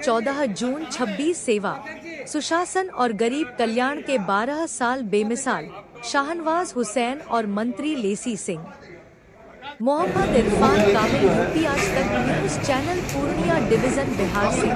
14 जून 26 सेवा सुशासन और गरीब कल्याण के 12 साल बेमिसाल शाहनवाज हुसैन और मंत्री लेसी सिंह। मोहम्मद इरफान कामिल यूपी आज तक news channel Purnia division Bihar से।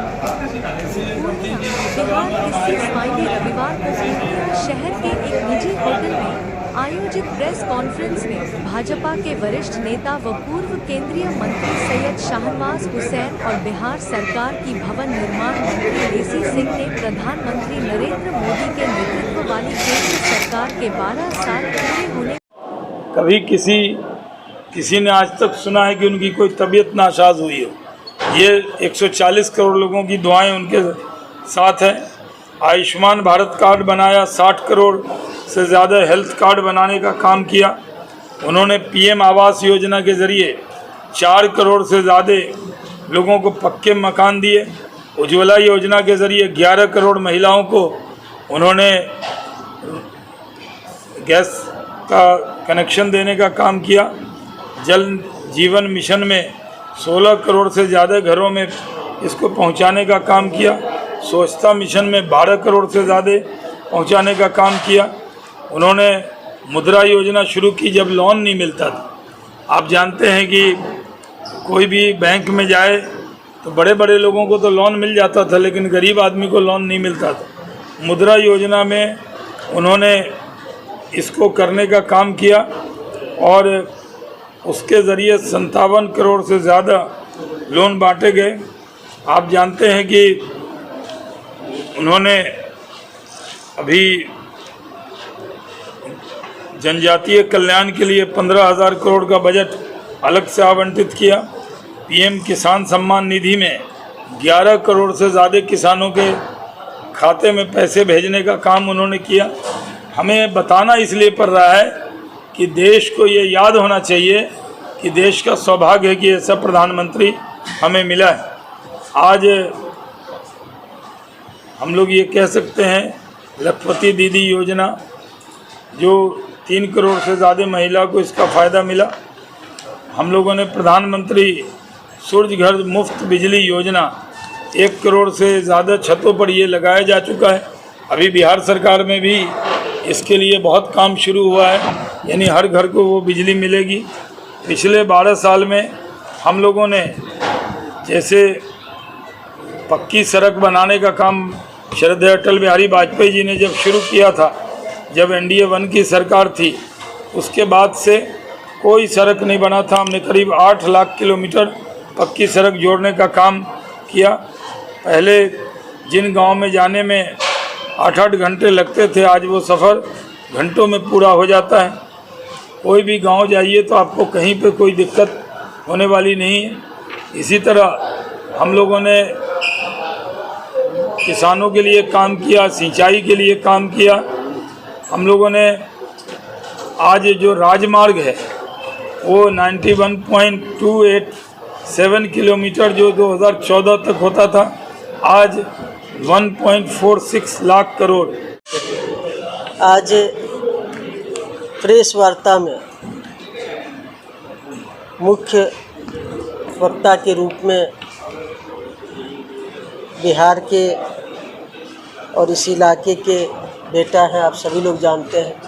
पूर्णिया बिहार के 30 मई रविवार को पूर्णिया शहर के एक निजी होटल में आयोजित प्रेस कॉन्फ्रेंस में भाजपा के वरिष्ठ नेता व पूर्व केंद्रीय मंत्री सैयद शाहनवाज हुसैन और बिहार सरकार की भवन निर्माण मंत्री लेसी सिंह ने प्रधानमंत्री नरेंद्र मोदी के नेतृत्व वाली केंद्र सरकार के 12 साल पूरे होने। कभी किसी ने आज तक सुना है कि उनकी कोई तबीयत नासाज हुई हो। ये 140 करोड़ लोगों की दुआएं उनके साथ हैं। आयुष्मान भारत कार्ड बनाया, 60 करोड़ से ज़्यादा हेल्थ कार्ड बनाने का काम किया। उन्होंने पीएम आवास योजना के ज़रिए 4 करोड़ से ज़्यादा लोगों को पक्के मकान दिए। उज्ज्वला योजना के ज़रिए 11 करोड़ महिलाओं को उन्होंने गैस का कनेक्शन देने का काम किया। जल जीवन मिशन में 16 करोड़ से ज़्यादा घरों में इसको पहुंचाने का काम किया। स्वच्छता मिशन में 12 करोड़ से ज़्यादा पहुंचाने का काम किया। उन्होंने मुद्रा योजना शुरू की जब लोन नहीं मिलता था। आप जानते हैं कि कोई भी बैंक में जाए तो बड़े बड़े लोगों को तो लोन मिल जाता था, लेकिन गरीब आदमी को लोन नहीं मिलता था। मुद्रा योजना में उन्होंने इसको करने का काम किया और उसके ज़रिए 57 करोड़ से ज़्यादा लोन बांटे गए। आप जानते हैं कि उन्होंने अभी जनजातीय कल्याण के लिए 15,000 करोड़ का बजट अलग से आवंटित किया। पीएम किसान सम्मान निधि में 11 करोड़ से ज़्यादा किसानों के खाते में पैसे भेजने का काम उन्होंने किया। हमें बताना इसलिए पड़ रहा है कि देश को ये याद होना चाहिए कि देश का सौभाग्य है कि ऐसा प्रधानमंत्री हमें मिला है। आज हम लोग ये कह सकते हैं लखपति दीदी योजना, जो 3 करोड़ से ज़्यादा महिला को इसका फ़ायदा मिला। हम लोगों ने प्रधानमंत्री सूर्य घर मुफ्त बिजली योजना 1 करोड़ से ज़्यादा छतों पर ये लगाया जा चुका है। अभी बिहार सरकार में भी इसके लिए बहुत काम शुरू हुआ है, यानी हर घर को वो बिजली मिलेगी। पिछले 12 साल में हम लोगों ने जैसे पक्की सड़क बनाने का काम श्रद्धेय अटल बिहारी वाजपेयी जी ने जब शुरू किया था, जब NDA 1 की सरकार थी, उसके बाद से कोई सड़क नहीं बना था। हमने करीब 8 लाख किलोमीटर पक्की सड़क जोड़ने का काम किया। पहले जिन गांव में जाने में 8-8 घंटे लगते थे, आज वो सफ़र घंटों में पूरा हो जाता है। कोई भी गांव जाइए तो आपको कहीं पे कोई दिक्कत होने वाली नहीं है। इसी तरह हम लोगों ने किसानों के लिए काम किया, सिंचाई के लिए काम किया। हम लोगों ने आज जो राजमार्ग है वो 91.287 किलोमीटर जो 2014 तक होता था, आज 1.46 लाख करोड़। आज प्रेस वार्ता में मुख्य वक्ता के रूप में बिहार के और इस इलाके के बेटा हैं, आप सभी लोग जानते हैं,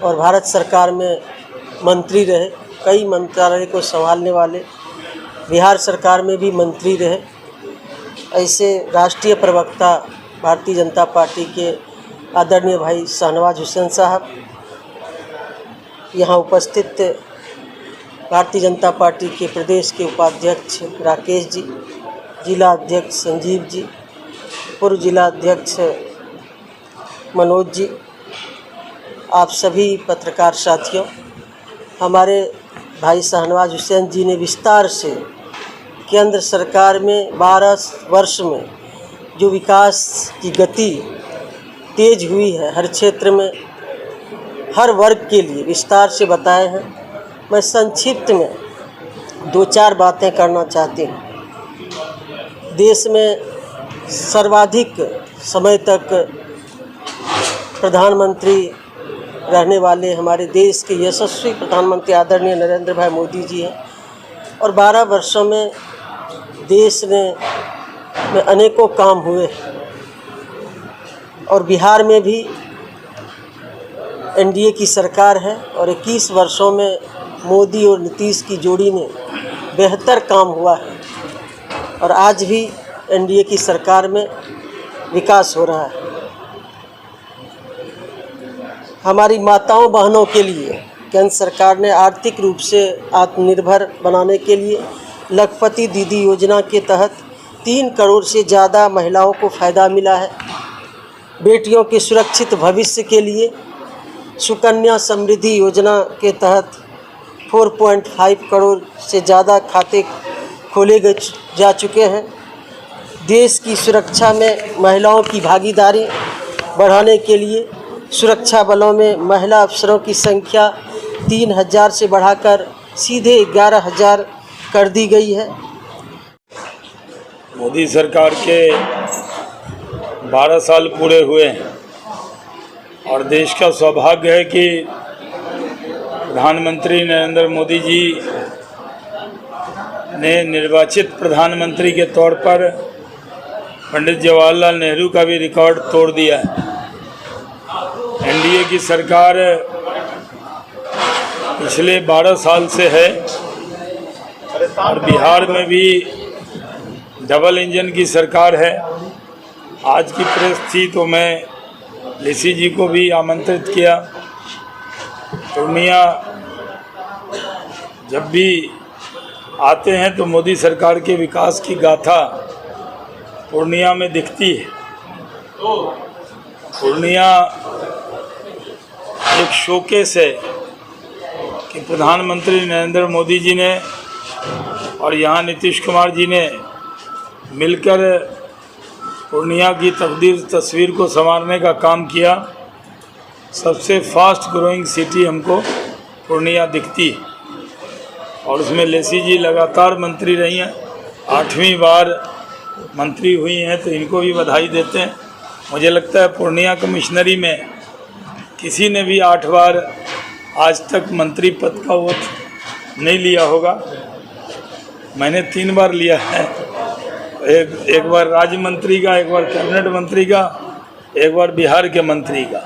और भारत सरकार में मंत्री रहे, कई मंत्रालय को संभालने वाले, बिहार सरकार में भी मंत्री रहे। ऐसे राष्ट्रीय प्रवक्ता भारतीय जनता पार्टी के आदरणीय भाई शाहनवाज हुसैन साहब, यहाँ उपस्थित भारतीय जनता पार्टी के प्रदेश के उपाध्यक्ष राकेश जी, जिला अध्यक्ष संजीव जी, पूर्व जिला अध्यक्ष मनोज जी, आप सभी पत्रकार साथियों, हमारे भाई शाहनवाज हुसैन जी ने विस्तार से केंद्र सरकार में 12 वर्ष में जो विकास की गति तेज हुई है, हर क्षेत्र में हर वर्ग के लिए विस्तार से बताए हैं। मैं संक्षिप्त में 2-4 बातें करना चाहती हूँ। देश में सर्वाधिक समय तक प्रधानमंत्री रहने वाले हमारे देश के यशस्वी प्रधानमंत्री आदरणीय नरेंद्र भाई मोदी जी हैं, और 12 वर्षों में देश ने में अनेकों काम हुए और बिहार में भी एनडीए की सरकार है और 21 वर्षों में मोदी और नीतीश की जोड़ी में बेहतर काम हुआ है और आज भी एनडीए की सरकार में विकास हो रहा है। हमारी माताओं बहनों के लिए केंद्र सरकार ने आर्थिक रूप से आत्मनिर्भर बनाने के लिए लखपति दीदी योजना के तहत 3 करोड़ से ज़्यादा महिलाओं को फ़ायदा मिला है। बेटियों के सुरक्षित भविष्य के लिए सुकन्या समृद्धि योजना के तहत 4.5 करोड़ से ज़्यादा खाते खोले जा चुके हैं। देश की सुरक्षा में महिलाओं की भागीदारी बढ़ाने के लिए सुरक्षा बलों में महिला अफसरों की संख्या 3000 से बढ़ाकर सीधे 11000 कर दी गई है। मोदी सरकार के 12 साल पूरे हुए हैं और देश का सौभाग्य है कि प्रधानमंत्री नरेंद्र मोदी जी ने निर्वाचित प्रधानमंत्री के तौर पर पंडित जवाहरलाल नेहरू का भी रिकॉर्ड तोड़ दिया है। एनडीए की सरकार पिछले 12 साल से है और बिहार में भी डबल इंजन की सरकार है। आज की प्रेस थी तो मैं लेसी जी को भी आमंत्रित किया। पूर्णिया जब भी आते हैं तो मोदी सरकार के विकास की गाथा पूर्णिया में दिखती है। पूर्णिया एक शोकेस है कि प्रधानमंत्री नरेंद्र मोदी जी ने और यहाँ नीतीश कुमार जी ने मिलकर पूर्णिया की तस्वीर को संवारने का काम किया। सबसे फास्ट ग्रोइंग सिटी हमको पूर्णिया दिखती है और उसमें लेसी जी लगातार मंत्री रही हैं, 8वीं बार मंत्री हुई हैं, तो इनको भी बधाई देते हैं। मुझे लगता है पूर्णिया कमिश्नरी में किसी ने भी 8 बार आज तक मंत्री पद का वोट नहीं लिया होगा। मैंने 3 बार लिया है, एक बार राज्य मंत्री का, एक बार कैबिनेट मंत्री का, एक बार बिहार के मंत्री का।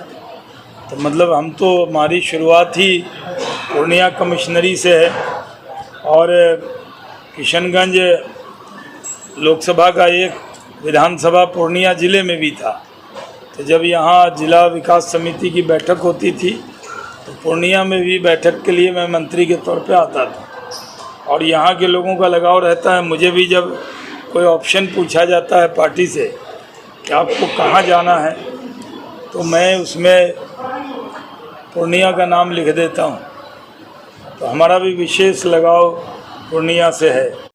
तो मतलब हम तो हमारी शुरुआत ही पूर्णिया कमिश्नरी से है और किशनगंज लोकसभा का एक विधानसभा पूर्णिया ज़िले में भी था। तो जब यहाँ जिला विकास समिति की बैठक होती थी तो पूर्णिया में भी बैठक के लिए मैं मंत्री के तौर पे आता था और यहाँ के लोगों का लगाव रहता है। मुझे भी जब कोई ऑप्शन पूछा जाता है पार्टी से कि आपको कहाँ जाना है तो मैं उसमें पूर्णिया का नाम लिख देता हूँ। तो हमारा भी विशेष लगाव पूर्णिया से है।